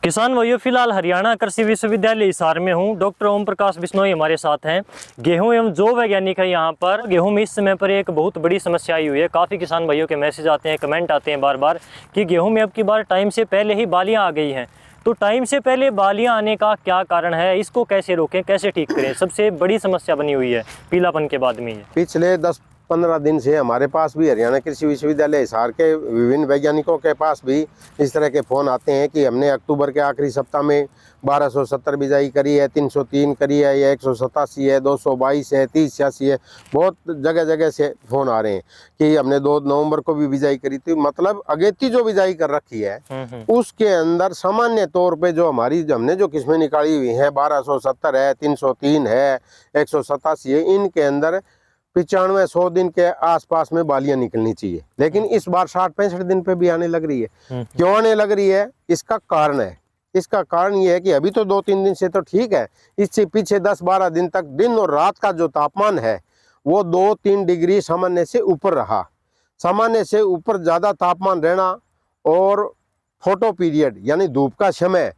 किसान भाइयों, फिलहाल हरियाणा कृषि विश्वविद्यालय हिसार में हूँ। डॉक्टर ओम प्रकाश बिश्नोई हमारे साथ हैं। गेहूं एवं जौ वैज्ञानिक है यहाँ पर। गेहूं में इस समय पर एक बहुत बड़ी समस्या आई हुई है। काफ़ी किसान भाइयों के मैसेज आते हैं, कमेंट आते हैं बार बार कि गेहूं में अब की बार टाइम से पहले ही बालियाँ आ गई हैं। तो टाइम से पहले बालियाँ आने का क्या कारण है, इसको कैसे रोकें, कैसे ठीक करें? सबसे बड़ी समस्या बनी हुई है पीलापन के बाद में। ये पिछले 10-15 दिन से हमारे पास भी, हरियाणा कृषि विश्वविद्यालय हिसार के विभिन्न वैज्ञानिकों के पास भी इस तरह के फ़ोन आते हैं कि हमने अक्टूबर के आखिरी सप्ताह में 1270 बिजाई करी है, 303 करी है, या 187 है, 222 है, 3086 है। बहुत जगह जगह से फ़ोन आ रहे हैं कि हमने 2 नवंबर को भी बिजाई करी थी। मतलब अगेती जो बिजाई कर रखी है उसके अंदर सामान्य तौर पे जो हमने जो किस्में निकाली हुई हैं, 1270 है, 303 है, 187 है, इनके अंदर 95-100 दिन के आसपास में बालियां निकलनी चाहिए। लेकिन इस बार 60-65 दिन पे भी आने लग रही है। क्यों आने लग रही है? इसका कारण है। इसका कारण ये है कि अभी तो 2-3 दिन से तो ठीक है, इससे पीछे 10-12 दिन तक दिन और रात का जो तापमान है वो 2-3 डिग्री सामान्य से ऊपर रहा। सामान्य से ऊपर ज़्यादा तापमान रहना और फोटो पीरियड यानी धूप का समय,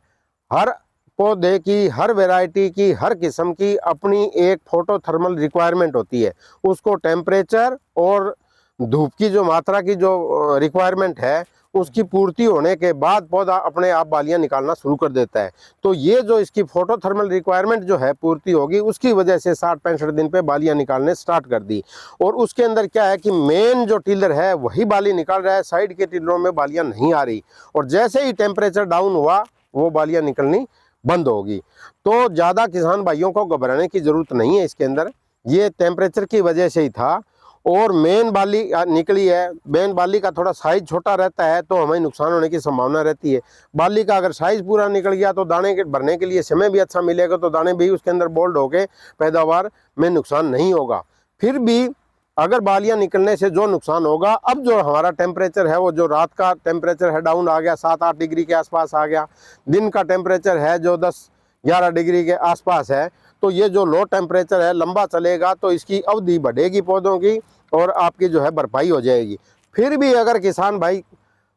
हर पौधे की, हर वैरायटी की, हर किस्म की अपनी एक फोटो थर्मल रिक्वायरमेंट होती है। उसको टेम्परेचर और धूप की जो मात्रा की जो रिक्वायरमेंट है उसकी पूर्ति होने के बाद पौधा अपने आप बालियां निकालना शुरू कर देता है। तो ये जो इसकी फोटो थर्मल रिक्वायरमेंट जो है पूर्ति होगी, उसकी वजह से 60-65 दिन पे बालियां निकालने स्टार्ट कर दी। और उसके अंदर क्या है कि मेन जो टिलर है वही बाली निकाल रहा है, साइड के टिलरों में बालियां नहीं आ रही। और जैसे ही टेम्परेचर डाउन हुआ वो बालियां निकलनी बंद होगी। तो ज़्यादा किसान भाइयों को घबराने की ज़रूरत नहीं है। इसके अंदर ये टेम्परेचर की वजह से ही था। और मेन बाली निकली है। मेन बाली का थोड़ा साइज छोटा रहता है तो हमें नुकसान होने की संभावना रहती है। बाली का अगर साइज पूरा निकल गया तो दाने के भरने के लिए समय भी अच्छा मिलेगा, तो दाने भी उसके अंदर बोल्ड होके पैदावार में नुकसान नहीं होगा। फिर भी अगर बालियां निकलने से जो नुकसान होगा, अब जो हमारा टेम्परेचर है वो जो रात का टेम्परेचर है डाउन आ गया, 7-8 डिग्री के आसपास आ गया। दिन का टेम्परेचर है जो 10-11 डिग्री के आसपास है। तो ये जो लो टेम्परेचर है लंबा चलेगा तो इसकी अवधि बढ़ेगी पौधों की और आपकी जो है भरपाई हो जाएगी। फिर भी अगर किसान भाई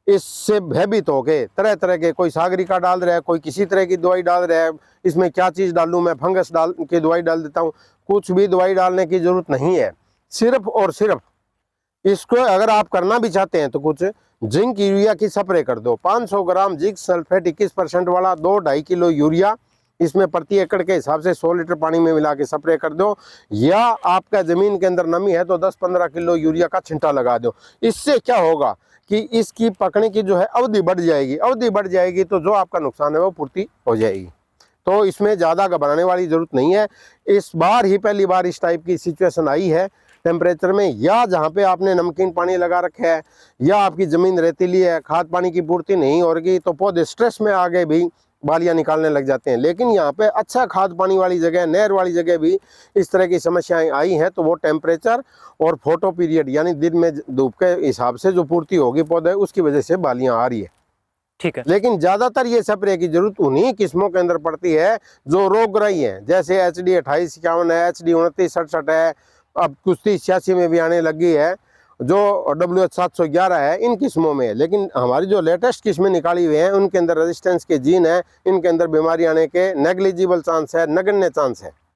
इससे भयभीत हो गए, तरह तरह के, कोई सागरिका डाल रहा है, कोई किसी तरह की दवाई डाल रहा है, इसमें क्या चीज़ डालूं मैं, फंगस डाल की दवाई डाल देता हूँ, कुछ भी दवाई डालने की ज़रूरत नहीं है। सिर्फ और सिर्फ इसको अगर आप करना भी चाहते हैं तो कुछ जिंक यूरिया की स्प्रे कर दो। 500 ग्राम जिंक सल्फेट 21% वाला 2-2.5 किलो यूरिया इसमें प्रति एकड़ के हिसाब से 100 लीटर पानी में मिला के स्प्रे कर दो। या आपका ज़मीन के अंदर नमी है तो 10-15 किलो यूरिया का छिंटा लगा दो। इससे क्या होगा कि इसकी पकने की जो है अवधि बढ़ जाएगी। अवधि बढ़ जाएगी तो जो आपका नुकसान है वो पूर्ति हो जाएगी। तो इसमें ज़्यादा घबराने वाली ज़रूरत नहीं है। इस बार ही पहली बार इस टाइप की सिचुएशन आई है टेम्परेचर में, या जहाँ पे आपने नमकीन पानी लगा रखा है या आपकी ज़मीन रेतीली है, खाद पानी की पूर्ति नहीं होगी तो पौधे स्ट्रेस में आगे भी बालियां निकालने लग जाते हैं। लेकिन यहाँ पे अच्छा खाद पानी वाली जगह, नहर वाली जगह भी इस तरह की समस्याएं आई हैं तो वो टेम्परेचर और फोटो पीरियड यानी दिन में धूप के हिसाब से जो पूर्ति होगी पौधे, उसकी वजह से बालियां आ रही है। ठीक है। लेकिन ज़्यादातर ये स्प्रे की जरूरत उन्हीं किस्मों के अंदर पड़ती है जो रोगग्राही हैं, जैसे HD 2851 है, HD 2967 है, अब कुछ 3086 में भी आने लगी है, जो WH 711 है, इन किस्मों में। लेकिन हमारी जो लेटेस्ट किस्में निकाली हुई हैं उनके अंदर रेजिस्टेंस के जीन है, इनके अंदर बीमारी आने के नेग्लिजिबल चांस है, नगण्य चांस है।